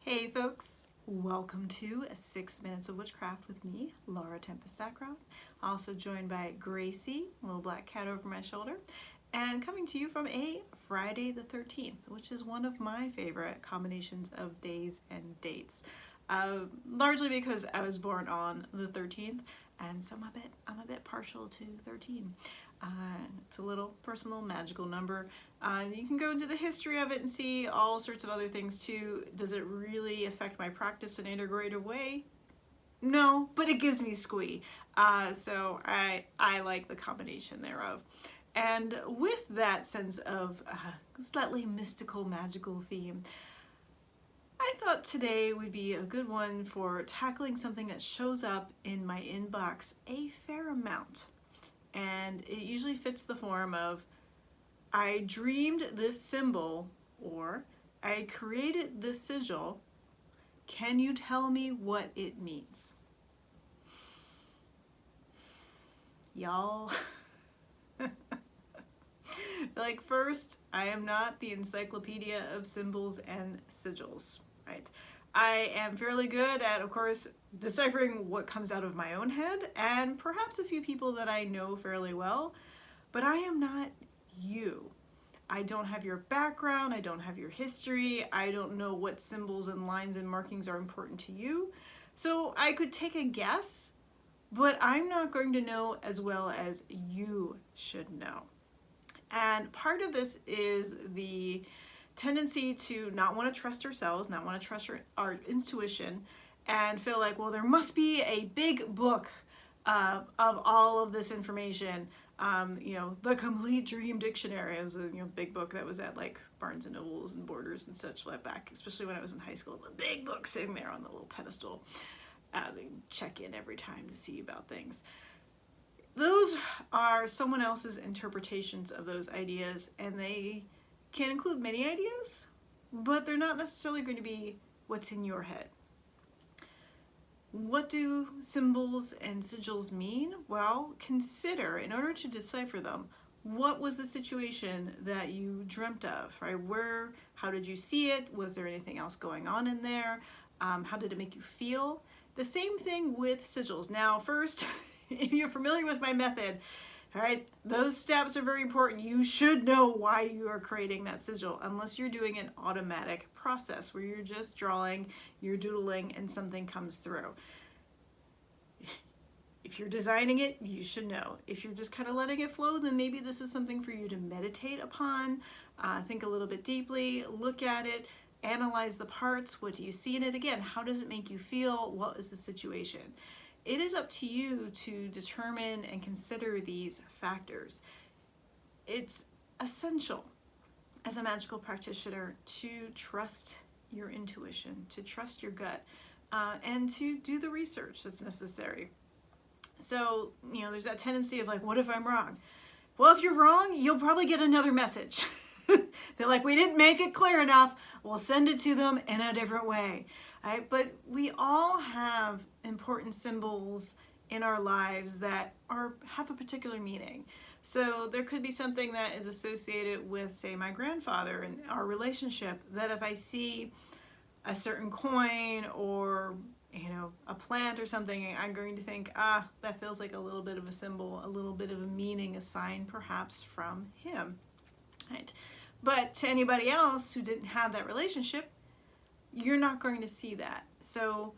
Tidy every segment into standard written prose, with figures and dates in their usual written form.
Hey folks, welcome to 6 Minutes of Witchcraft with me, Laura Tempest Zakroff. Also joined by Gracie, little black cat over my shoulder, and coming to you from a Friday the 13th, which is one of my favorite combinations of days and dates. Largely because I was born on the 13th, and so I'm a bit partial to 13. It's a little personal, magical number. You can go into the history of it and see all sorts of other things too. Does it really affect my practice in any greater way? No, but it gives me squee. So I like the combination thereof. And with that sense of slightly mystical, magical theme, I thought today would be a good one for tackling something that shows up in my inbox a fair amount. And it usually fits the form of, I dreamed this symbol, or I created this sigil. Can you tell me what it means? Y'all. Like, first, I am not the encyclopedia of symbols and sigils, right? I am fairly good at, of course, deciphering what comes out of my own head and perhaps a few people that I know fairly well, but I am not you. I don't have your background, I don't have your history, I don't know what symbols and lines and markings are important to you. So I could take a guess, but I'm not going to know as well as you should know. And part of this is the tendency to not want to trust ourselves, not want to trust our intuition, and feel like, well, there must be a big book of all of this information. The Complete Dream Dictionary. It was a big book that was at like Barnes and Nobles and Borders and such back, especially when I was in high school. The big book sitting there on the little pedestal. They check in every time to see about things. Those are someone else's interpretations of those ideas, and they can include many ideas, but they're not necessarily going to be what's in your head. What do symbols and sigils mean? Well, consider, in order to decipher them, what was the situation that you dreamt of, right? How did you see it? Was there anything else going on in there? How did it make you feel? The same thing with sigils. Now, first, if you're familiar with my method, all right, those steps are very important. You should know why you are creating that sigil, unless you're doing an automatic process where you're just drawing, you're doodling, and something comes through. If you're designing it, you should know. If you're just kind of letting it flow, then maybe this is something for you to meditate upon, think a little bit deeply, look at it, analyze the parts. What do you see in it? Again, how does it make you feel? What is the situation? It is up to you to determine and consider these factors. It's essential as a magical practitioner to trust your intuition, to trust your gut, and to do the research that's necessary. So, there's that tendency of like, what if I'm wrong? Well, if you're wrong, you'll probably get another message. They're like, we didn't make it clear enough. We'll send it to them in a different way. Right? But we all have important symbols in our lives that have a particular meaning. So there could be something that is associated with, say, my grandfather and our relationship, that if I see a certain coin or a plant or something, I'm going to think, that feels like a little bit of a symbol, a little bit of a meaning, a sign perhaps from him. Right? But to anybody else who didn't have that relationship, you're not going to see that. So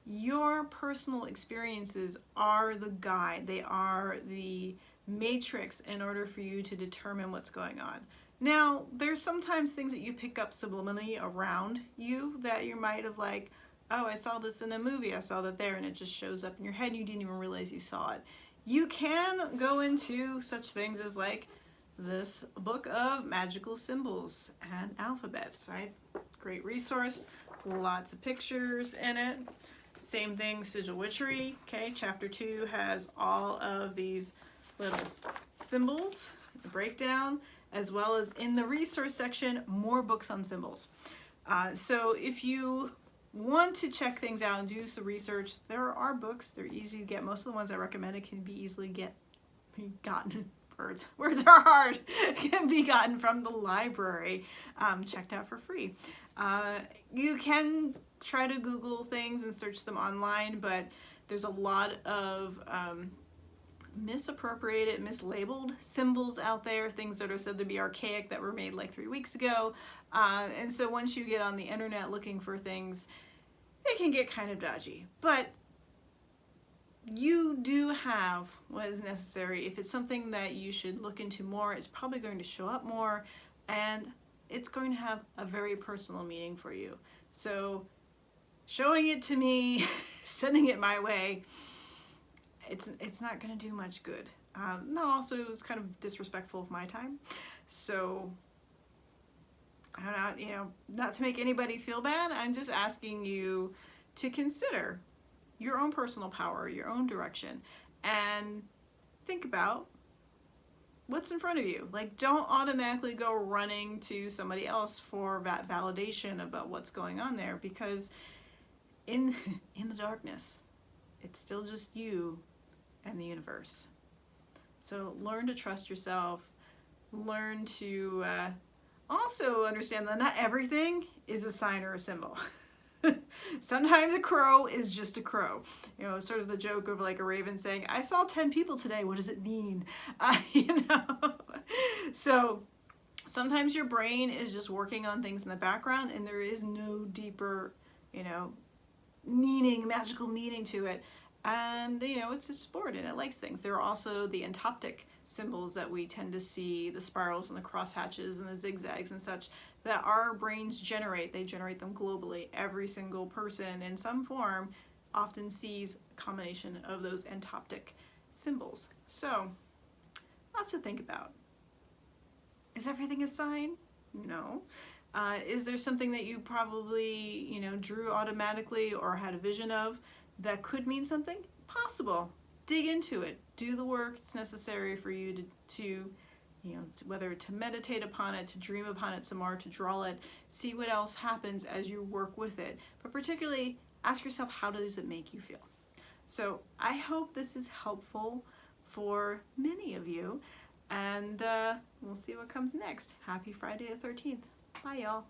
your personal experiences are the guide. They are the matrix in order for you to determine what's going on. Now, there's sometimes things that you pick up subliminally around you that you might have like, oh, I saw this in a movie, I saw that there, and it just shows up in your head. You didn't even realize you saw it. You can go into such things as like this book of magical symbols and alphabets, right? Great resource, lots of pictures in it. Same thing, Sigil Witchery, okay? Chapter 2 has all of these little symbols, the breakdown, as well as in the resource section, more books on symbols. So if you want to check things out and do some research, there are books. They're easy to get. Most of the ones I recommend can be easily gotten. Words are hard. Can be gotten from the library, checked out for free. You can try to Google things and search them online, but there's a lot of misappropriated, mislabeled symbols out there, things that are said to be archaic that were made like 3 weeks ago. And so once you get on the internet looking for things, it can get kind of dodgy. But you do have what is necessary. If it's something that you should look into more, it's probably going to show up more, and it's going to have a very personal meaning for you. So showing it to me, sending it my way, it's not going to do much good. No, also it's kind of disrespectful of my time. So I'm not, you know, not to make anybody feel bad, I'm just asking you to consider your own personal power, your own direction, and think about what's in front of you. Like, don't automatically go running to somebody else for that validation about what's going on there, because in the darkness, it's still just you and the universe. So learn to trust yourself, learn to also understand that not everything is a sign or a symbol. Sometimes a crow is just a crow. You know, sort of the joke of like a raven saying, I saw 10 people today, what does it mean? You know? So sometimes your brain is just working on things in the background and there is no deeper, you know, meaning, magical meaning to it. And, you know, it's a sport and it likes things. There are also the entoptic symbols that we tend to see, the spirals and the crosshatches and the zigzags and such, that our brains generate. They generate them globally. Every single person in some form often sees a combination of those entoptic symbols. So, lots to think about. Is everything a sign? No. Is there something that you probably, you know, drew automatically or had a vision of that could mean something? Possible. Dig into it. Do the work it's necessary for you to you know, whether to meditate upon it, to dream upon it some more, to draw it, see what else happens as you work with it. But particularly, ask yourself, how does it make you feel? So I hope this is helpful for many of you, and we'll see what comes next. Happy Friday the 13th. Bye, y'all.